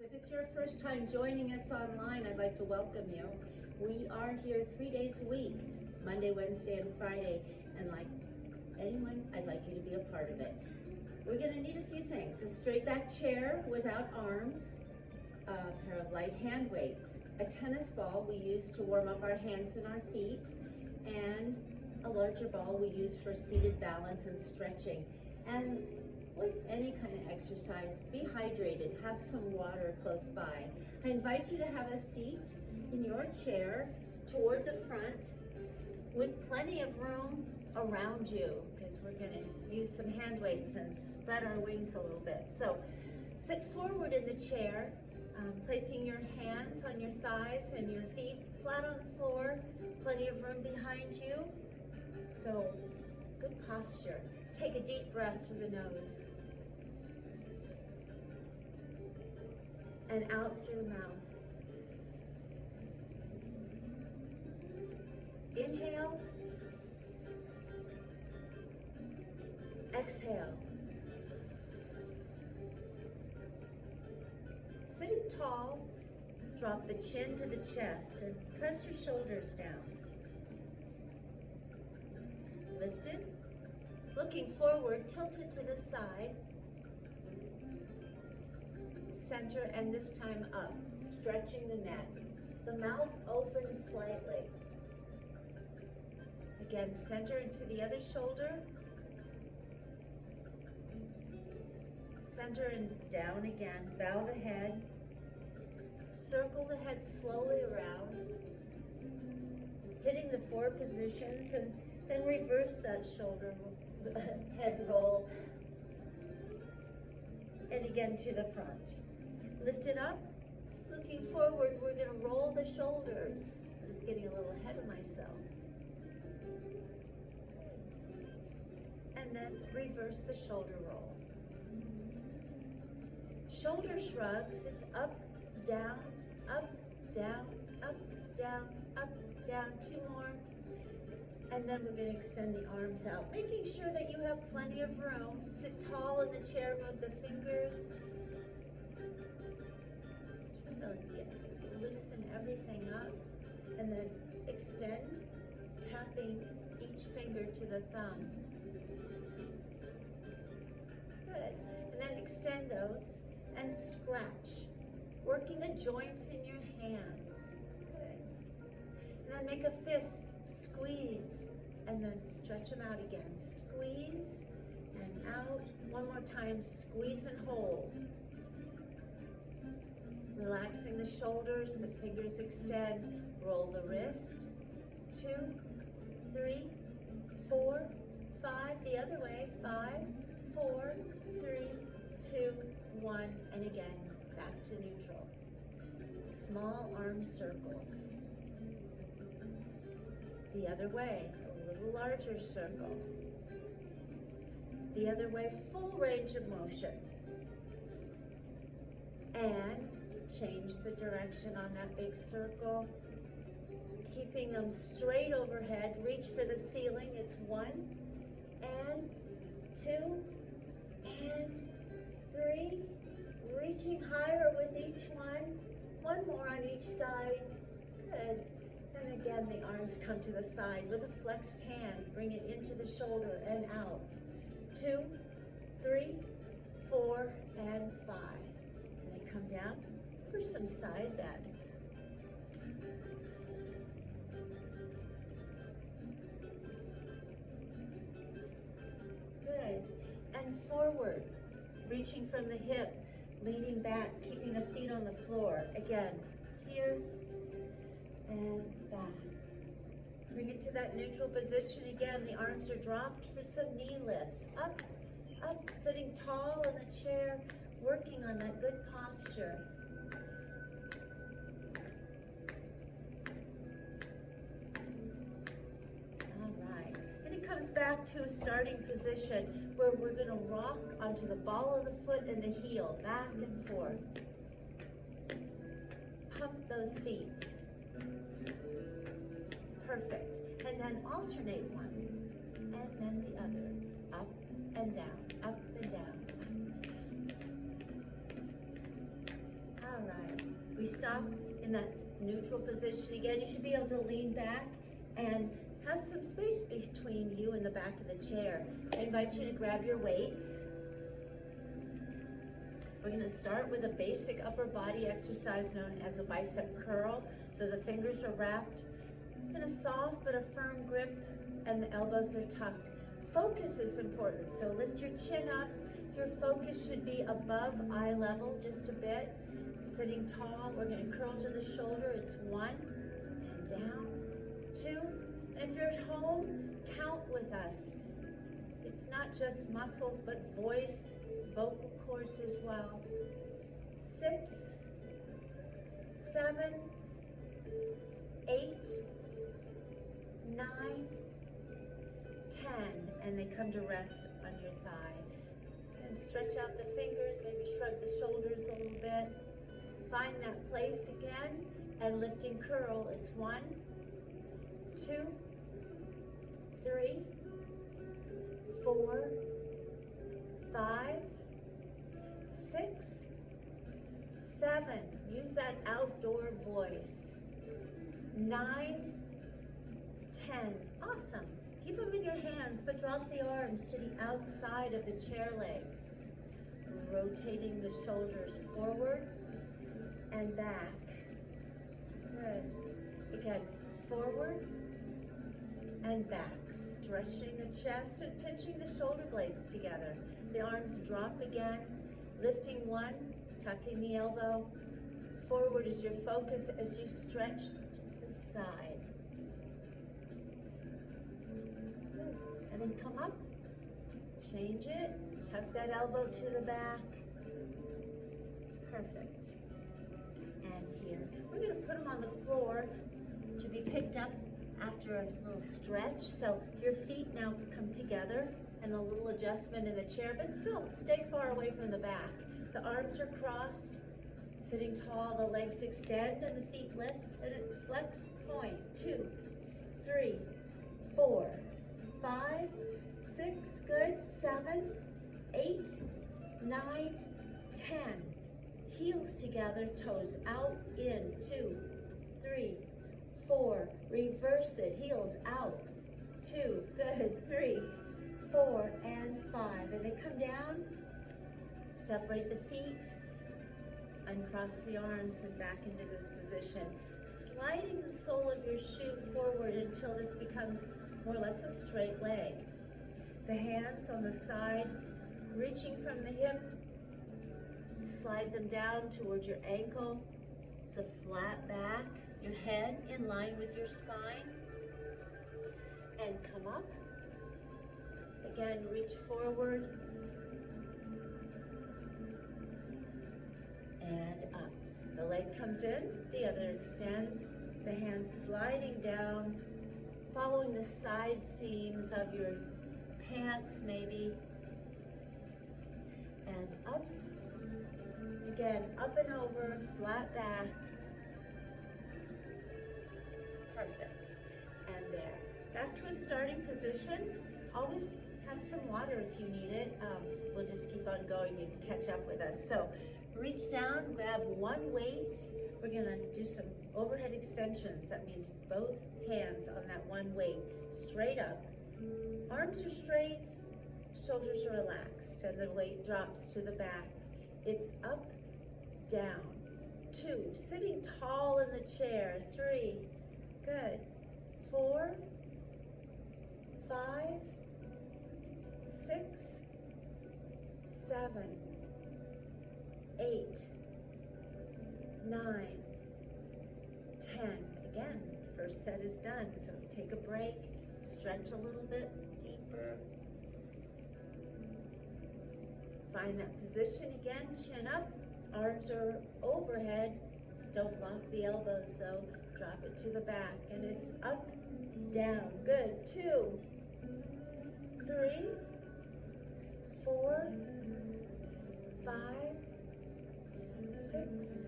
If it's your first time joining us online, I'd like to welcome you. We are here 3 days a week, Monday, Wednesday, and Friday, and like anyone, I'd like you to be a part of it. We're gonna need a few things: a straight back chair without arms, a pair of light hand weights, a tennis ball we use to warm up our hands and our feet, and a larger ball we use for seated balance and stretching. And with any kind of exercise, be hydrated, have some water close by. I invite you to have a seat in your chair toward the front with plenty of room around you, because we're gonna use some hand weights and spread our wings a little bit. So sit forward in the chair, placing your hands on your thighs and your feet flat on the floor, plenty of room behind you. So good posture. Take a deep breath through the nose and out through the mouth. Inhale, exhale. Sitting tall, drop the chin to the chest and press your shoulders down. Lifted. Looking forward, tilted to the side, center, and this time up, stretching the neck. The mouth opens slightly. Again, center into the other shoulder, center and down again. Bow the head, circle the head slowly around, hitting the 4 positions, and then reverse that shoulder head roll, and again to the front. Lift it up, looking forward. We're going to roll the shoulders. I'm just getting a little ahead of myself. And then reverse the shoulder roll. Shoulder shrugs. It's up, down, up, down, up, down, up, down. 2 more. And then we're going to extend the arms out, making sure that you have plenty of room. Sit tall in the chair, move the fingers. Loosen everything up, and then extend, tapping each finger to the thumb. Good. And then extend those and scratch, working the joints in your hands. Good. And then make a fist. Squeeze, and then stretch them out again. Squeeze and out. One more time, squeeze and hold. Relaxing the shoulders, the fingers extend. Roll the wrist. 2, 3, 4, 5. The other way. 5, 4, 3, 2, 1. And again, back to neutral. Small arm circles. The other way, a little larger circle. The other way, full range of motion. And change the direction on that big circle. Keeping them straight overhead. Reach for the ceiling. It's 1, and 2, and 3. Reaching higher with each one. 1 more on each side. Good. And again, the arms come to the side with a flexed hand. Bring it into the shoulder and out. 2, 3, 4, and 5. And they come down for some side bends. Good. And forward, reaching from the hip, leaning back, keeping the feet on the floor. Again, here, and back. Bring it to that neutral position again. The arms are dropped for some knee lifts. Up, up, sitting tall in the chair, working on that good posture. All right. And it comes back to a starting position where we're going to rock onto the ball of the foot and the heel, back and forth. Pump those feet. Perfect. And then alternate one, and then the other. Up and down, up and down. All We stop in that neutral position again. You should be able to lean back and have some space between you and the back of the chair. I invite you to grab your weights. We're going to start with a basic upper body exercise known as a bicep curl. So the fingers are wrapped in a soft but a firm grip and the elbows are tucked. Focus is important, so lift your chin up. Your focus should be above eye level just a bit. Sitting tall, we're going to curl to the shoulder. It's 1 and down, 2. And if you're at home, count with us. It's not just muscles, but voice, vocal cords as well. 6, 7, 8, 9, 10, and they come to rest on your thigh. And stretch out the fingers, maybe shrug the shoulders a little bit. Find that place again, and lifting curl. It's 1, 2, 3, 4, 5, 6, 7. Use that outdoor voice. 9, 10. Awesome. Keep them in your hands, but drop the arms to the outside of the chair legs. Rotating the shoulders forward and back. Good. Again, forward and back. Stretching the chest and pinching the shoulder blades together. The arms drop again. Lifting 1, tucking the elbow. Forward is your focus as you stretch to the side. And then come up, change it, tuck that elbow to the back. Perfect. And here, we're going to put them on the floor to be picked up after a little stretch. So your feet now come together and a little adjustment in the chair, but still stay far away from the back. The arms are crossed, sitting tall, the legs extend and the feet lift, and it's flex point. 2, 3, 4, 5, 6, good, 7, 8, 9, 10. Heels together, toes out, in, 2, 3, 4, reverse it, heels out, 2, good, 3, 4, and 5. And they come down, separate the feet, uncross the arms and back into this position. Sliding the sole of your shoe forward until this becomes more or less a straight leg. The hands on the side, reaching from the hip, slide them down towards your ankle. It's a flat back, your head in line with your spine. And come up. Again, reach forward. And up. The leg comes in, the other extends. The hands sliding down, following the side seams of your pants maybe, and up, again, up and over, flat back, perfect, and there. Back to a starting position. Always have some water if you need it. We'll just keep on going, you can catch up with us. So reach down, grab one weight. We're gonna do some overhead extensions. That means both hands on that one weight, straight up. Arms are straight, shoulders are relaxed, and the weight drops to the back. It's up, down. 2, sitting tall in the chair. 3, good. 4, 5, 6, 7, 8, 9, 10. Again, first set is done, so take a break, stretch a little bit deeper. Find that position again, chin up, arms are overhead. Don't lock the elbows though, drop it to the back, and it's up, down, good. 2, 3, 4, 5, 6,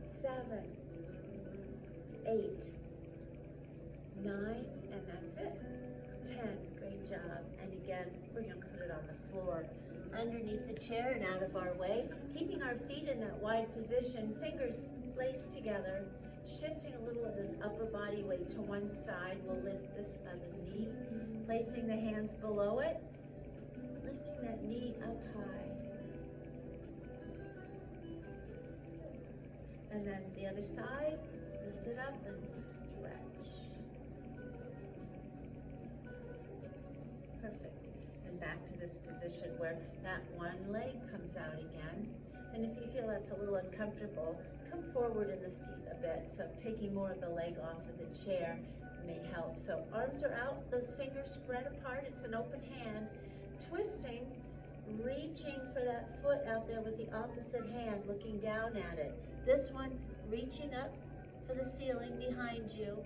7, 8, 9, and that's it. 10, great job. And again, we're gonna put it on the floor. underneath the chair and out of our way, keeping our feet in that wide position, fingers laced together, shifting a little of this upper body weight to one side. We'll lift this other knee, placing the hands below it, lifting that knee up high. And then the other side, lift it up and stretch. Perfect. And back to this position where that one leg comes out again. And if you feel that's a little uncomfortable, come forward in the seat a bit. So taking more of the leg off of the chair may help. So arms are out, those fingers spread apart. It's an open hand. Twisting, reaching for that foot out there with the opposite hand, looking down at it. This one, reaching up for the ceiling behind you.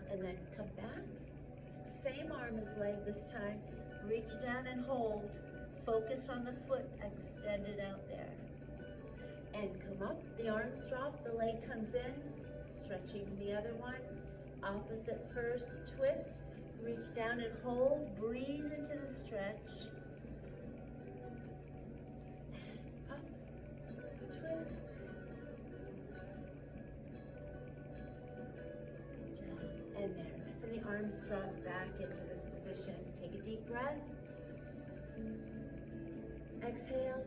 And then come back. Same arm as leg this time. Reach down and hold. Focus on the foot extended out there. And come up, the arms drop, the leg comes in, stretching the other one. Opposite first, twist, reach down and hold, breathe into the stretch. Up, twist. Down, and there. And the arms drop back into this position. Take a deep breath. Exhale.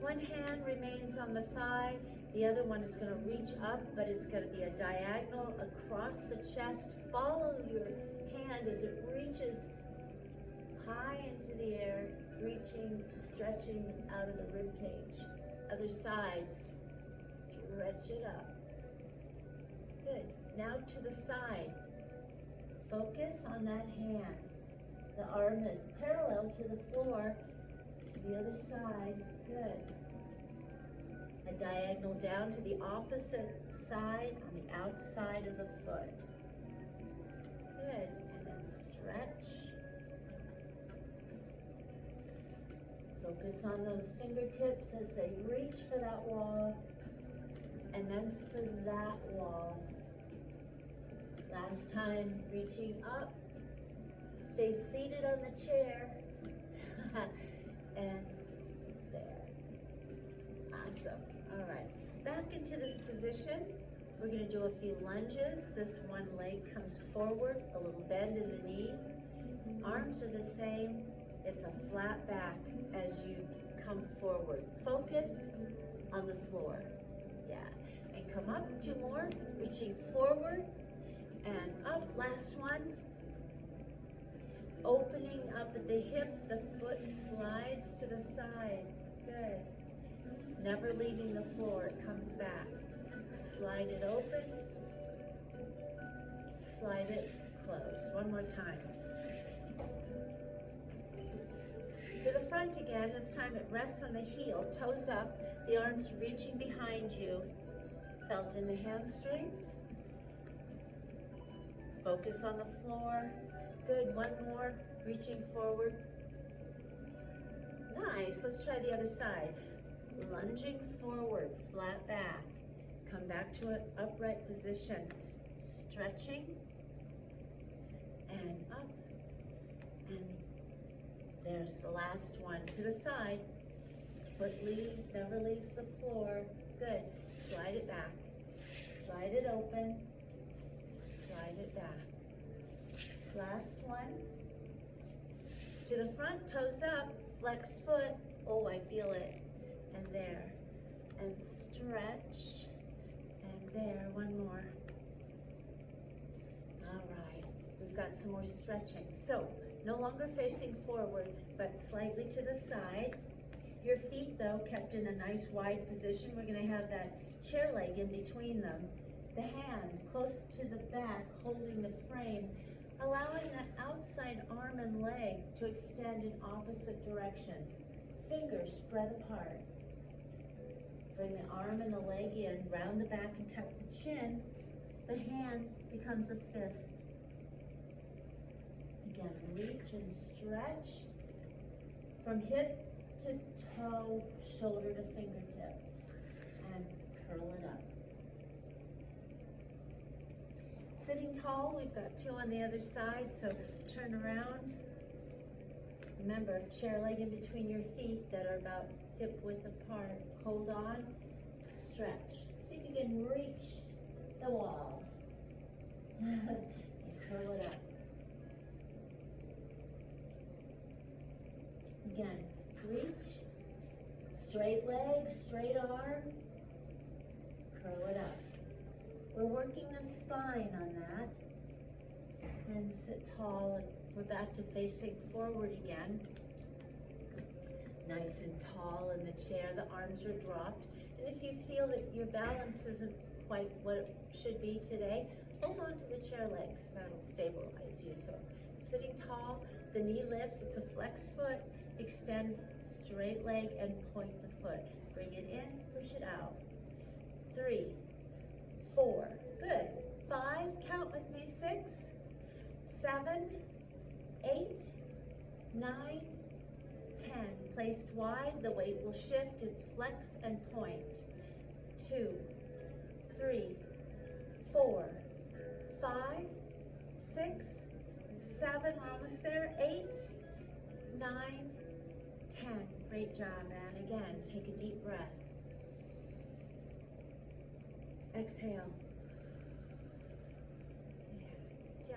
One hand remains on the thigh. The other one is going to reach up, but it's going to be a diagonal across the chest. Follow your hand as it reaches high into the air, reaching, stretching out of the rib cage. Other side, stretch it up. Good. Now to the side. Focus on that hand. The arm is parallel to the floor. To the other side. Good. A diagonal down to the opposite side on the outside of the foot. Good. And then stretch. Focus on those fingertips as they reach for that wall. And then for that wall. Last time, reaching up. Stay seated on the chair. And there. Awesome. All right. Back into this position. We're going to do a few lunges. This one leg comes forward, a little bend in the knee. Arms are the same. It's a flat back as you come forward. Focus on the floor. Yeah. And come up. Two more. Reaching forward and up. Last one. Opening up at the hip, the foot slides to the side. Good. Never leaving the floor, it comes back. Slide it open. Slide it closed. One more time. To the front again, this time it rests on the heel, toes up, the arms reaching behind you. Felt in the hamstrings. Focus on the floor. Good, one more, reaching forward. Nice, let's try the other side. Lunging forward, flat back. Come back to an upright position. Stretching, and up. And there's the last one. To the side, foot never leaves the floor. Good, slide it back. Slide it open, slide it back. Last one. To the front, toes up, flexed foot. Oh, I feel it. And there. And stretch. And there, one more. All right. We've got some more stretching. So, no longer facing forward, but slightly to the side. Your feet, though, kept in a nice wide position. We're going to have that chair leg in between them. The hand close to the back, holding the frame. Allowing that outside arm and leg to extend in opposite directions. Fingers spread apart. Bring the arm and the leg in, round the back and tuck the chin. The hand becomes a fist. Again, reach and stretch. From hip to toe, shoulder to fingertip. And curl it up. Sitting tall, we've got two on the other side, so turn around. Remember, chair leg in between your feet that are about hip width apart. Hold on, stretch. See if you can reach the wall. And curl it up. Again, reach, straight leg, straight arm, curl it up. We're working the spine on that. And sit tall, and we're back to facing forward again. Nice and tall in the chair, the arms are dropped. And if you feel that your balance isn't quite what it should be today, hold on to the chair legs, that'll stabilize you. So sitting tall, the knee lifts, it's a flex foot, extend straight leg and point the foot. Bring it in, push it out. 3, 4, good. 5, count with me, 6, 7, 8, 9, 10. Placed wide, the weight will shift, it's flex and point. 2, 3, 4, 5, 6, 7, we're almost there, 8, 9, 10. Great job, and again, take a deep breath. Exhale. Yeah.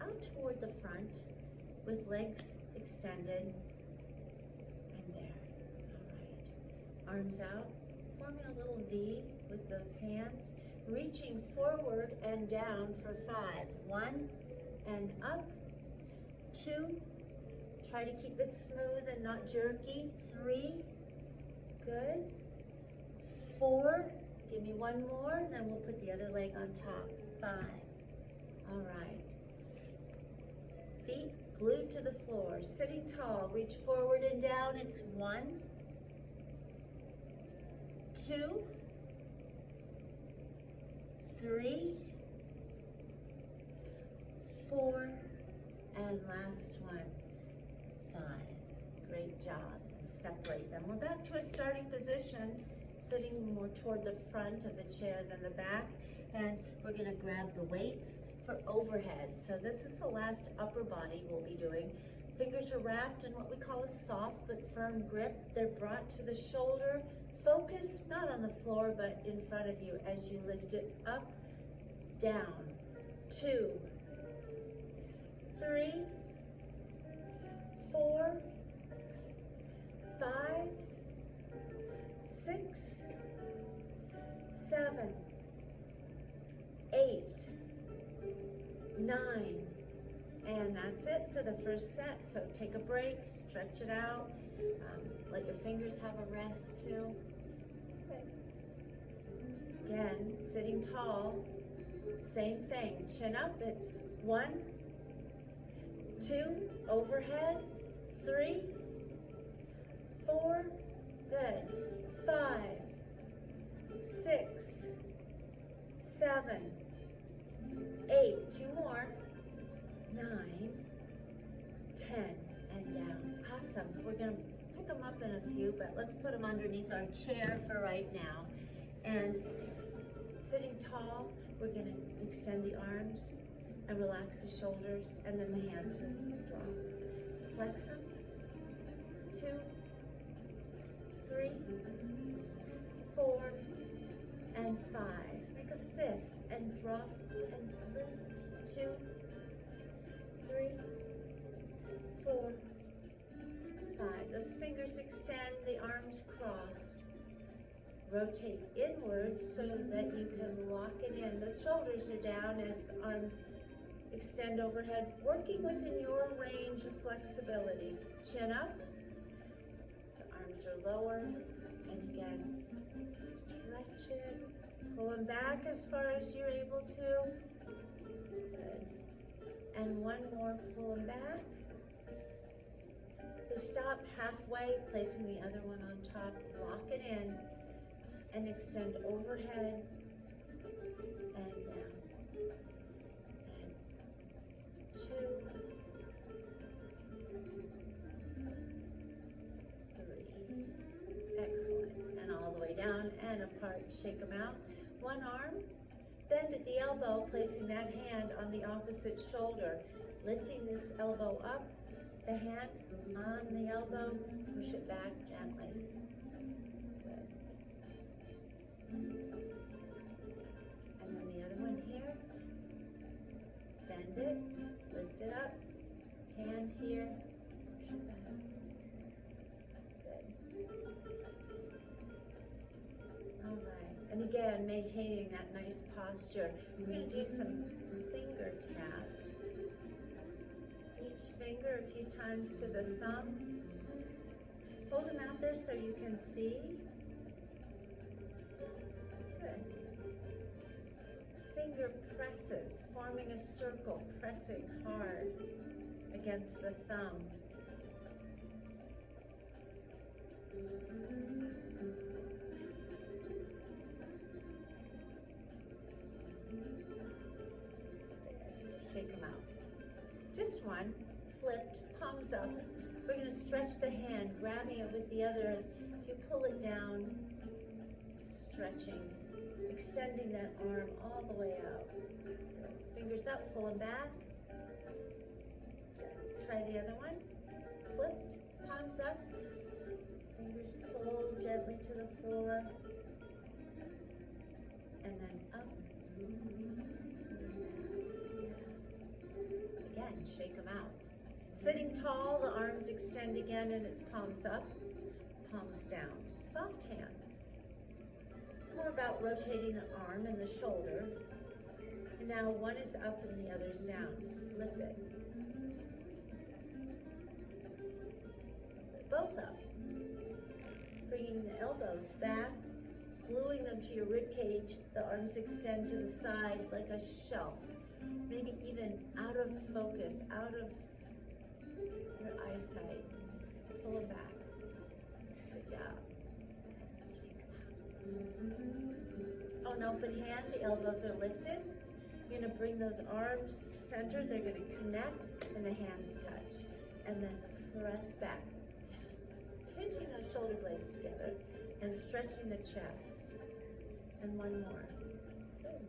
Out toward the front with legs extended. And there. All right. Arms out, forming a little V with those hands. Reaching forward and down for 5. 1 and up. 2. Try to keep it smooth and not jerky. 3. Good. 4. Give me one more, then we'll put the other leg on top. 5. All right. Feet glued to the floor. Sitting tall, reach forward and down. It's 1, 2, 3, 4, and last one, 5. Great job. Let's separate them. We're back to a starting position, sitting more toward the front of the chair than the back, and we're going to grab the weights for overhead. So this is the last upper body we'll be doing. Fingers are wrapped in what we call a soft but firm grip. They're brought to the shoulder. Focus not on the floor but in front of you as you lift it up, down. 2, 3, 4, 5, 6, 7, 8, 9, and that's it for the first set. So take a break, stretch it out, let your fingers have a rest too. Okay. Again, sitting tall, same thing, chin up, it's 1, 2, overhead, 3, 4, good, 5, 6, 7, 8, 2 more, 9, 10, and down. Awesome. We're going to pick them up in a few, but let's put them underneath our chair for right now. And sitting tall, we're going to extend the arms and relax the shoulders, and then the hands just drop. Flex them. 2, 3, 4, and 5. Make a fist and drop and lift. 2, 3, 4, 5. Those fingers extend, the arms crossed. Rotate inward so that you can lock it in. The shoulders are down as the arms extend overhead, working within your range of flexibility. Chin up, the arms are lower, and again, stretch it. Pull them back as far as you're able to. Good. And one more, pull them back. You stop halfway, placing the other one on top, lock it in, and extend overhead and down. And 2, 3. Excellent. And all the way down and apart. Shake them out. One arm. Bend at the elbow, placing that hand on the opposite shoulder. Lifting this elbow up the hand on the elbow, push it back gently. Good. And then the other one here. Bend it, lift it up, hand here, push it back. Good. All right, and again, maintaining that nice posture. We're going to do some finger taps. Each finger a few times to the thumb. Hold them out there so you can see. Good. Finger presses, forming a circle, pressing hard against the thumb. Shake them out. Just one, flipped, palms up. We're going to stretch the hand, grabbing it with the other as you pull it down, stretching, extending that arm all the way out. Fingers up, pull them back. Try the other one. Flipped, palms up. Fingers pull gently to the floor. And then up. Again, shake them out. Sitting tall, the arms extend again and it's palms up, palms down. Soft hands. It's more about rotating the arm and the shoulder. And now one is up and the other's down. Flip it. Both up. Bringing the elbows back, gluing them to your rib cage. The arms extend to the side like a shelf. Maybe even out of focus, out of your eyesight. Pull it back. Good job. On open hand, the elbows are lifted. You're going to bring those arms centered. They're going to connect and the hands touch. And then press back. Pinching those shoulder blades together and stretching the chest. And one more. Good.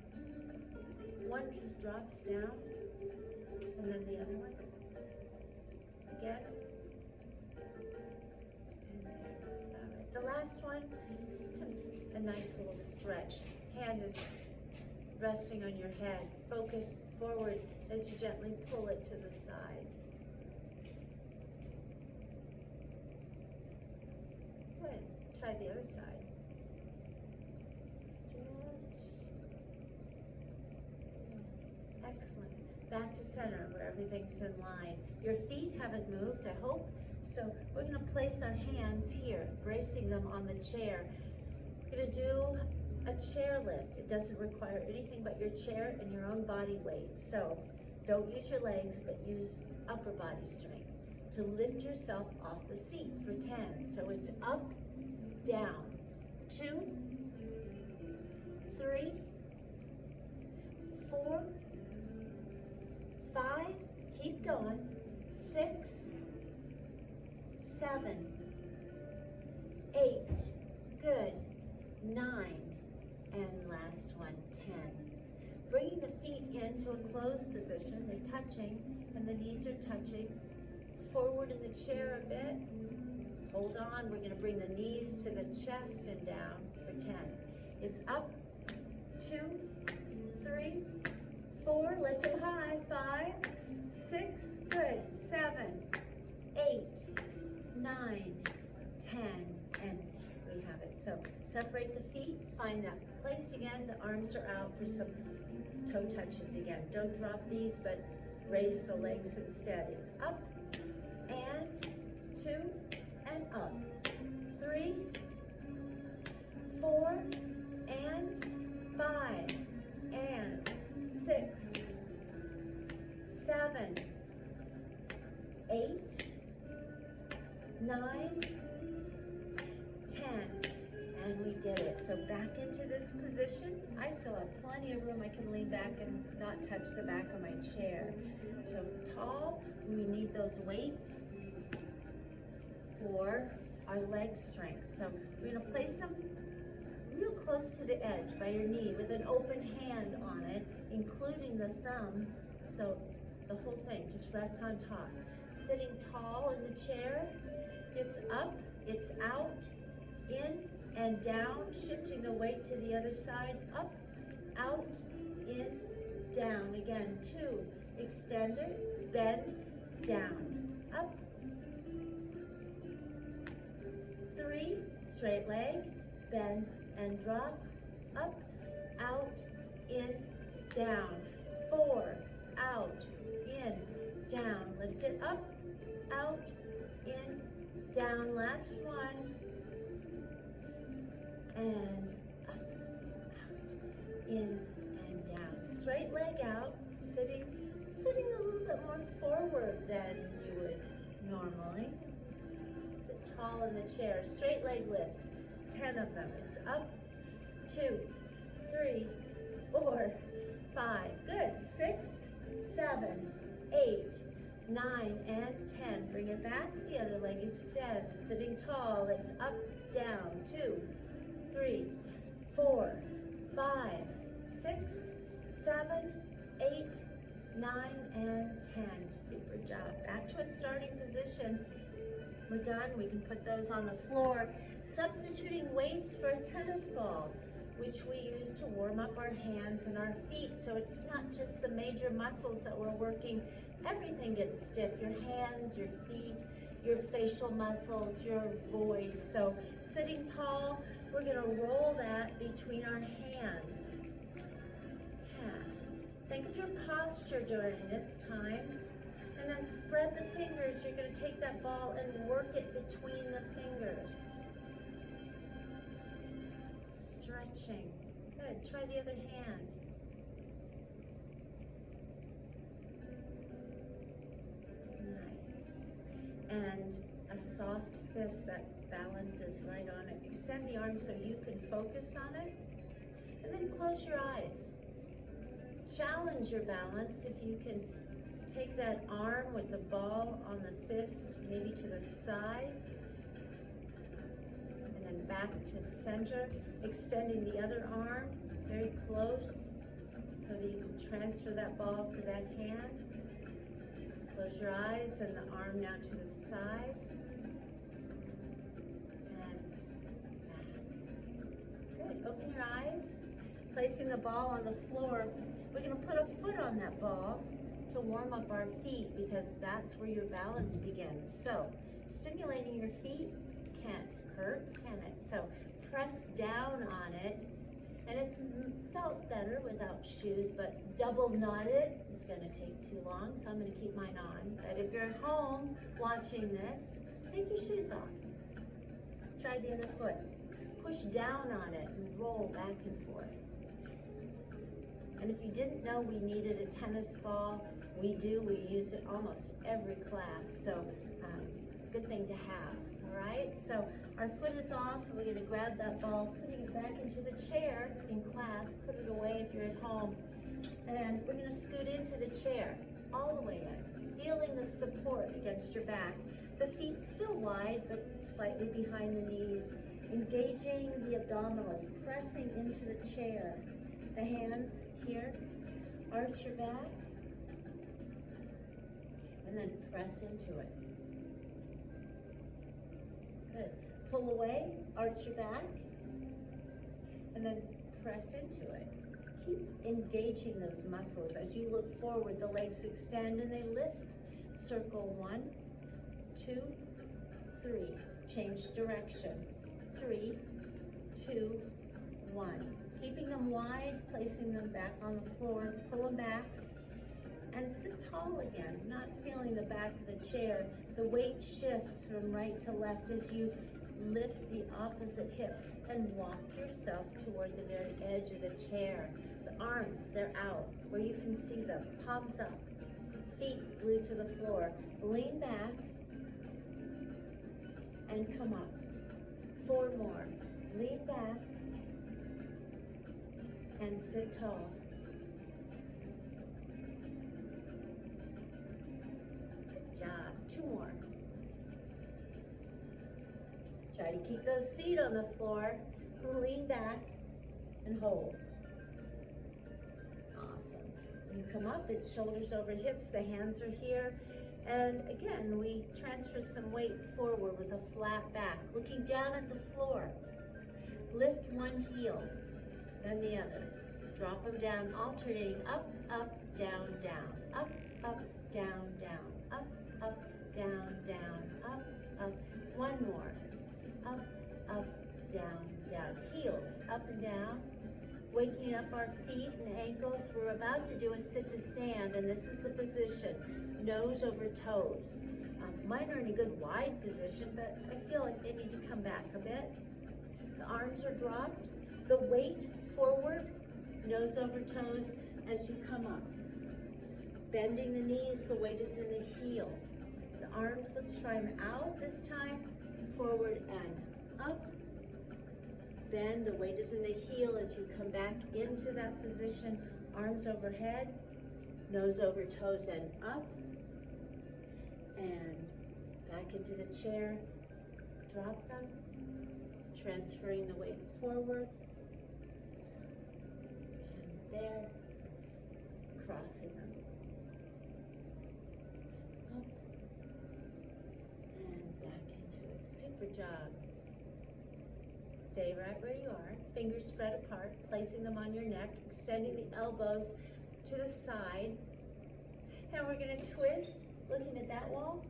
One just drops down. And then the other one. Again. And then, all right. The last one, a nice little stretch. Hand is resting on your head. Focus forward as you gently pull it to the side. Good. Try the other side. Stretch. Excellent. Back to center where everything's in line. Your feet haven't moved, I hope. So we're going to place our hands here, bracing them on the chair. We're going to do a chair lift. It doesn't require anything but your chair and your own body weight. So don't use your legs, but use upper body strength to lift yourself off the seat for 10. So it's up, down, 2, 3, 4, 5, keep going, 6, 7, 8, good, 9, and last one, 10. Bringing the feet into a closed position, they're touching, and the knees are touching. Forward in the chair a bit. Hold on, we're going to bring the knees to the chest and down for 10. It's up, 2, 3, 4, lift them high, 5, 6, good, 7, 8, 9, 10, and we have it. So separate the feet, find that place again. The arms are out for some toe touches again. Don't drop these, but raise the legs instead. It's up, and 2, and up. 3, 4, and 5, and 6, 7, 8, 9, 10, and we did it. So back into this position. I still have plenty of room. I can lean back and not touch the back of my chair. So tall, we need those weights for our leg strength. So we're going to place them real close to the edge by your knee with an open hand on it, including the thumb. So the whole thing just rests on top. sitting tall in the chair. It's up, it's out, in and down, shifting the weight to the other side, up, out, in, down. Again, 2, extend it, bend, down, up. 3, straight leg, bend and drop, up, out, in, down. 4, out, in, down. Lift it up, out, in, down. Last one. And up, out, in, and down. Straight leg out, sitting a little bit more forward than you would normally. Sit tall in the chair. Straight leg lifts, 10 of them. It's up, 2, 3, 4, 5. Good. 6, 7, 8, 9, and 10. Bring it back. The other leg extends. Sitting tall. It's up, down. 2, 3, 4, 5, 6, 7, 8, 9, and 10. Super job. Back to a starting position. We're done. We can put those on the floor. Substituting weights for a tennis ball, which we use to warm up our hands and our feet. So it's not just the major muscles that we're working. Everything gets stiff. Your hands, your feet, your facial muscles, your voice. So sitting tall, we're going to roll that between our hands. Think of your posture during this time. And then spread the fingers. You're going to take that ball and work it between the fingers. Stretching. Good. Try the other hand. Nice. And a soft fist that balances right on it. Extend the arm so you can focus on it. And then close your eyes. Challenge your balance if you can take that arm with the ball on the fist, maybe to the side, and then back to center, extending the other arm very close so that you can transfer that ball to that hand. Close your eyes and the arm now to the side. And back. Good. Open your eyes. Placing the ball on the floor. We're going to put a foot on that ball to warm up our feet because that's where your balance begins. So, stimulating your feet can't hurt, can it? So, press down on it. And it's felt better without shoes, but double knotted is going to take too long, so I'm going to keep mine on. But if you're at home watching this, take your shoes off. Try the other foot. Push down on it and roll back and forth. And if you didn't know we needed a tennis ball, we do. We use it almost every class, so good thing to have, all right? So our foot is off. We're going to grab that ball, putting it back into the chair in class, put it away if you're at home, and we're going to scoot into the chair, all the way in, feeling the support against your back. The feet still wide, but slightly behind the knees, engaging the abdominals, pressing into the chair. The hands here, arch your back, and then press into it. Good. Pull away, arch your back, and then press into it. Keep engaging those muscles. As you look forward, the legs extend and they lift. Circle 1, 2, 3. Change direction. 3, 2, 1. Keeping them wide, placing them back on the floor, pull them back, and sit tall again, not feeling the back of the chair. The weight shifts from right to left as you lift the opposite hip and walk yourself toward the very edge of the chair. The arms, they're out, where you can see them, palms up, feet glued to the floor. Lean back and come up. 4 more. Lean back and sit tall. Good job. 2 more. Try to keep those feet on the floor. Lean back and hold. Awesome. When you come up, it's shoulders over hips. The hands are here. And again, we transfer some weight forward with a flat back, looking down at the floor. Lift one heel, then the other. Drop them down, alternating up, up, down, down, up, up, down, down, up, up, down, down, up, up. One more. Up, up, down, down. Heels up and down. Waking up our feet and ankles. We're about to do a sit to stand, and this is the position. Nose over toes. Mine are in a good wide position, but I feel like they need to come back a bit. The arms are dropped. The weight forward, nose over toes as you come up. Bending the knees, the weight is in the heel. The arms, let's try them out this time. Forward and up. Bend, the weight is in the heel as you come back into that position. Arms overhead, nose over toes and up. And back into the chair. Drop them. Transferring the weight forward. And there. Crossing them. Up. And back into it. Super job. Stay right where you are. Fingers spread apart. Placing them on your neck. Extending the elbows to the side. And we're going to twist. Looking at that wall.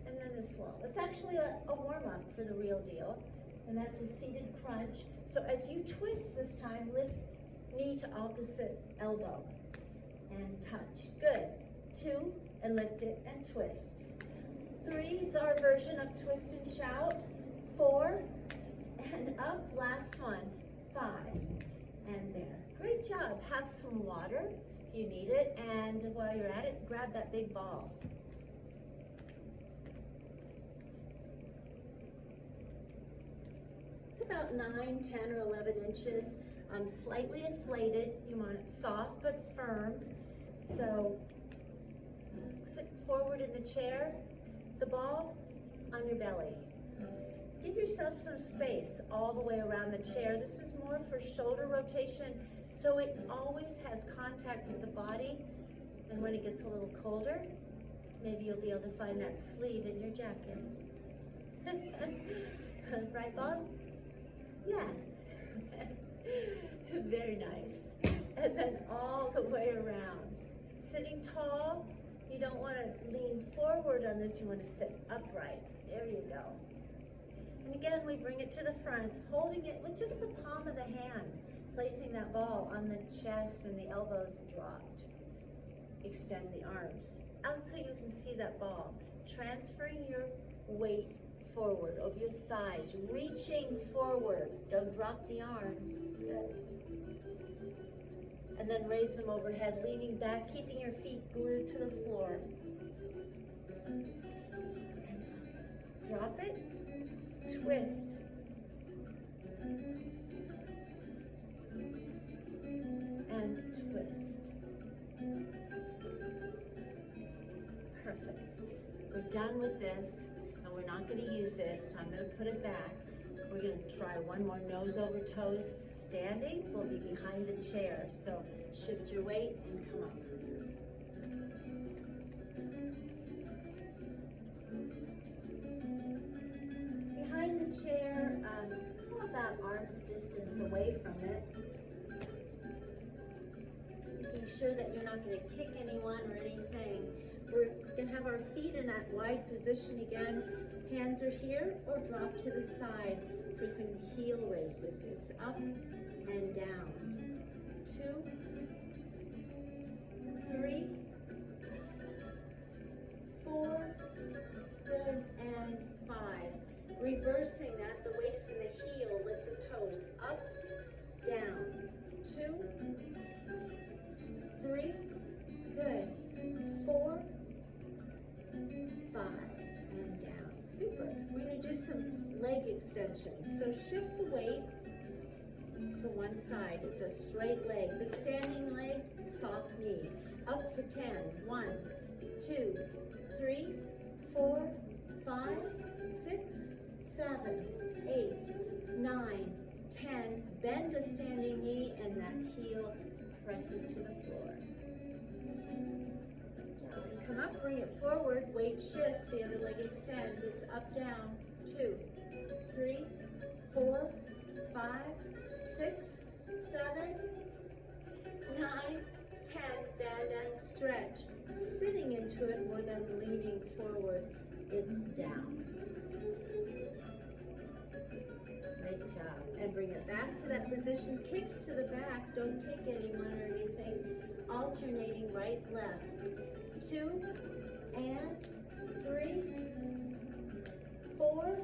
And then this wall. It's actually a warm-up for the real deal. And that's a seated crunch. So as you twist this time, lift knee to opposite elbow. And touch. Good. 2, and lift it and twist. 3, it's our version of twist and shout. 4, and up. Last one. 5, and there. Great job. Have some water if you need it. And while you're at it, grab that big ball. It's about 9, 10, or 11 inches. Slightly inflated. You want it soft but firm. So sit forward in the chair, the ball on your belly. Give yourself some space all the way around the chair. This is more for shoulder rotation, so it always has contact with the body. And when it gets a little colder, maybe you'll be able to find that sleeve in your jacket. Right, Bob? Yeah. Very nice. And then all the way around. Sitting tall, you don't want to lean forward on this, you want to sit upright. There you go. And again, we bring it to the front, holding it with just the palm of the hand, placing that ball on the chest and the elbows dropped. Extend the arms out so you can see that ball. Transferring your weight forward over your thighs, reaching forward. Don't drop the arms. Good. And then raise them overhead, leaning back, keeping your feet glued to the floor. Drop it, twist. And twist. Perfect. We're done with this. We're not going to use it, so I'm going to put it back. We're going to try one more nose over toes standing. We'll be behind the chair, so shift your weight and come up. Behind the chair, go about arm's distance away from it. Making sure that you're not going to kick anyone or anything. We're going to have our feet in that wide position again. Hands are here or drop to the side for some heel raises. It's up and down. 2, 3, 4, good, and 5. Reversing that, the weight is in the heel. Lift the toes up, down. 2, 3, good. 4, 5, and down. Super. We're going to do some leg extensions. So shift the weight to one side. It's a straight leg. The standing leg, soft knee. Up for 10. 1, 2, 3, 4, 5, 6, 7, 8, 9, 10. Bend the standing knee and that heel presses to the floor. Good job. come up, bring it forward, weight shifts, the other leg extends. It's up, down, 2, 3, 4, 5, 6, 7, 9, 10. Bend and stretch. Sitting into it more than leaning forward. It's down. Great job. And bring it back to that position. Kicks to the back. Don't kick anyone or anything. Alternating right, left. 2 and 3, 4.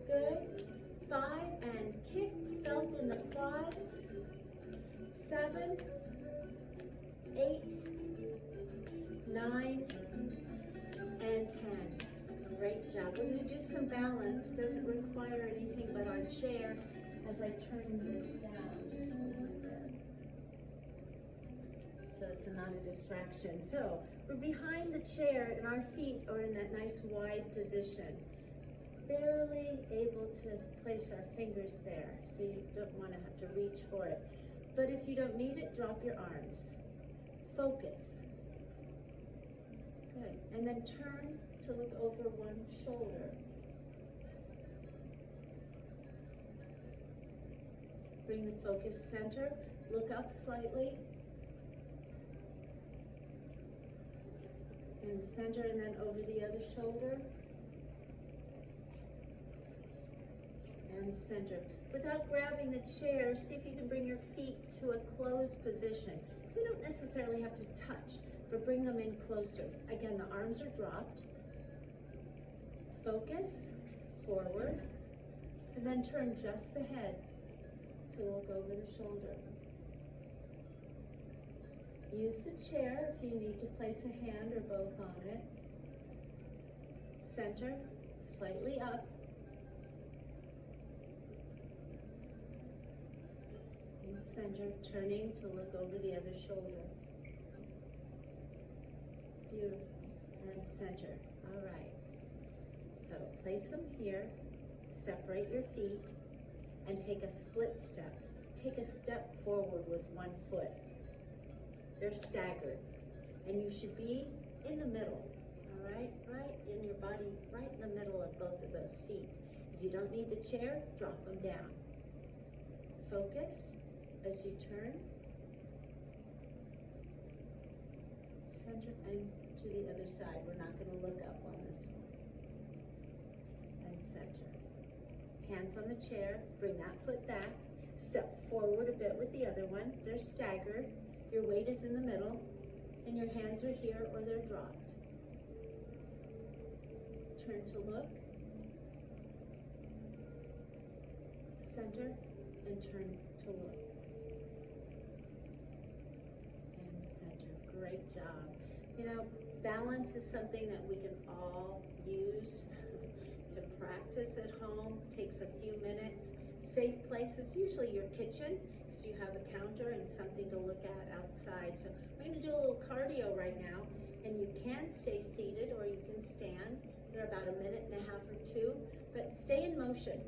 Good. 5 and kick. Felt in the quads. 7, 8, 9, and 10. Great job. We're going to do some balance. Doesn't require anything but our chair as I turn this down just a little bit. So it's not a distraction. So we're behind the chair and our feet are in that nice wide position. Barely able to place our fingers there. So you don't want to have to reach for it. But if you don't need it, drop your arms. Focus. Good. And then turn to look over one shoulder. Bring the focus center. Look up slightly. And center, and then over the other shoulder. And center. Without grabbing the chair, see if you can bring your feet to a closed position. You don't necessarily have to touch, but bring them in closer. Again, the arms are dropped. Focus, forward, and then turn just the head to look over the shoulder. Use the chair if you need to place a hand or both on it. Center, slightly up. And center, turning to look over the other shoulder. Beautiful. And center. All right. So place them here. Separate your feet and take a split step. Take a step forward with one foot. They're staggered, and you should be in the middle, all right? Right in your body, right in the middle of both of those feet. If you don't need the chair, drop them down. Focus as you turn. Center and to the other side. We're not going to look up on this one. And center. Hands on the chair, bring that foot back. Step forward a bit with the other one. They're staggered. Your weight is in the middle, and your hands are here or they're dropped. Turn to look. Center and turn to look. And center. Great job. You know, balance is something that we can all use to practice at home. Takes a few minutes. Safe places, usually your kitchen, because you have a counter and something to look at outside. So we're going to do a little cardio right now, and you can stay seated or you can stand. They're about 1.5 minutes or 2, but stay in motion.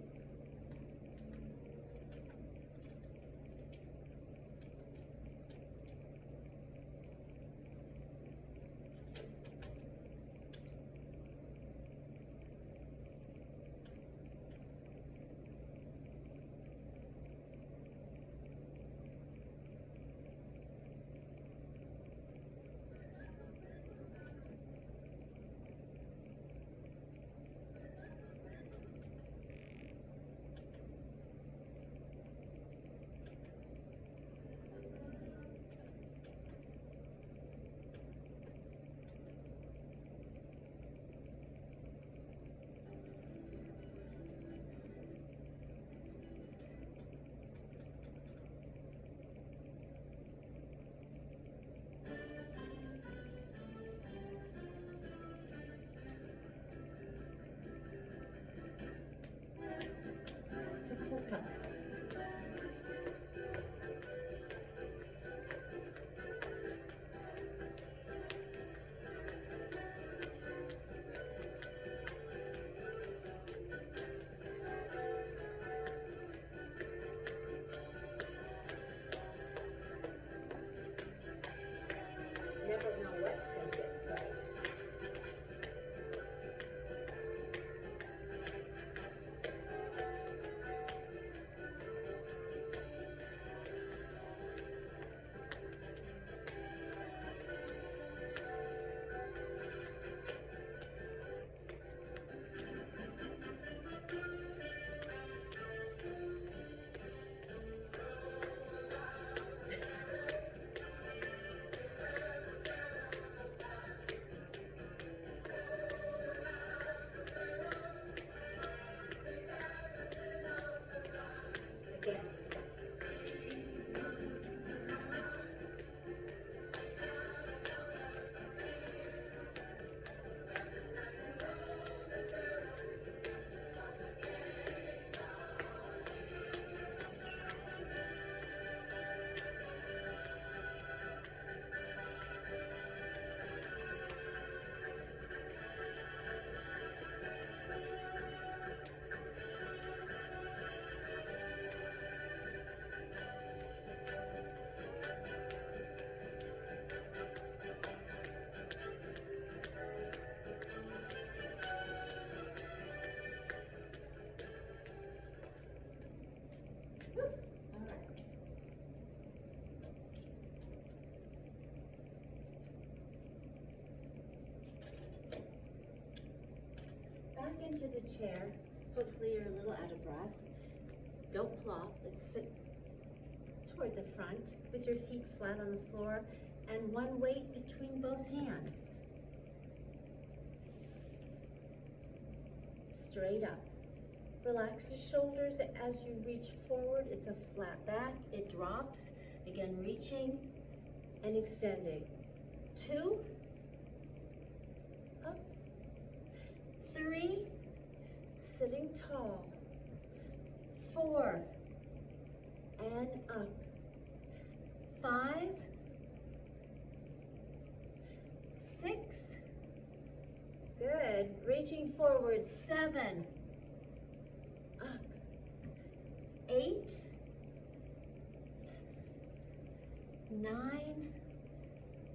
Polka. Never know what's going to get played. into the chair. Hopefully you're a little out of breath. Don't plop. Let's sit toward the front with your feet flat on the floor and one weight between both hands. Straight up. Relax the shoulders as you reach forward. It's a flat back. It drops. Again, reaching and extending. 2. Up. 3. Sitting tall. 4. And up. 5. 6. Good. Reaching forward. 7. Up. 8. Yes. 9.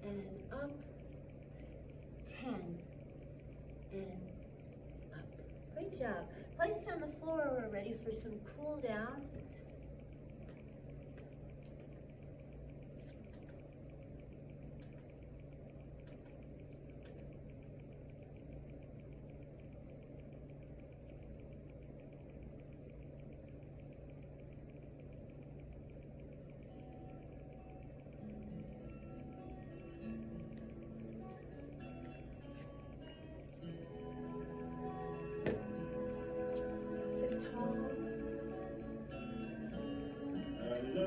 And up. 10. And up. Great job. Placed on the floor, we're ready for some cool down.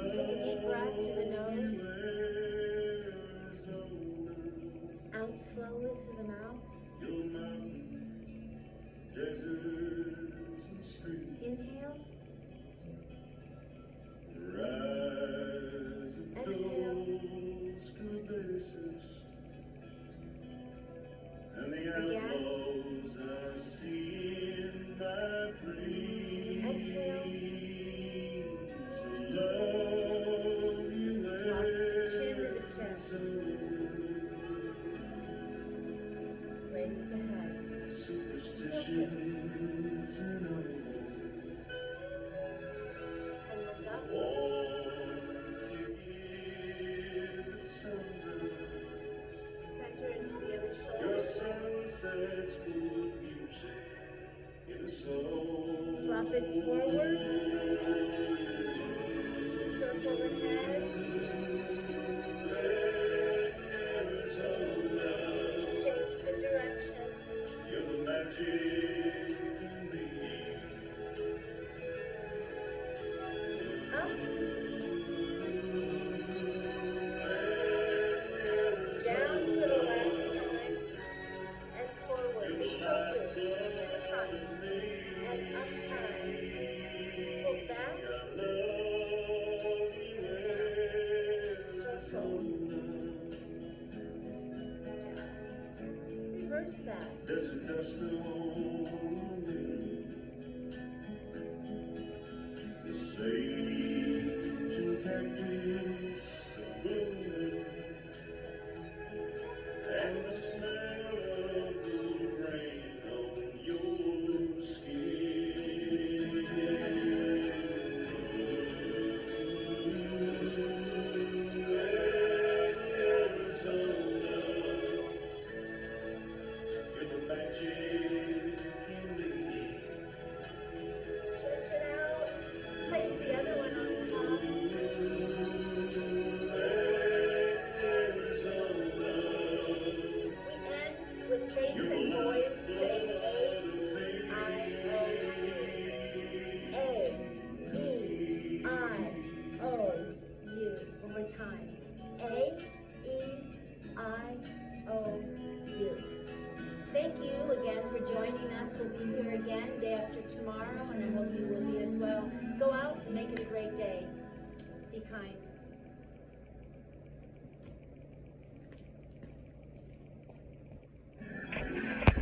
Take a deep breath through the nose. Out slowly through the mouth. Inhale. Exhale. Again. Exhale. Drop the chin to the chest. Raise the head. And look up. Center into the other shoulder. Drop it forward. Circle the head. Change the direction. Up. Down for the last time. And forward. The shoulders to the front. And up high. Pull back. Reverse that. Desert dust the sage and cactus blooming, and the smell of the rain on your skin. Stretch it out. Place the other one on top. We end with face and voice saying A-E-I-O-U. One more time. A-E-I-O-U. Thank you again for joining us. We'll be here again day after tomorrow, and I hope you will be as well. Go out and make it a great day. Be kind.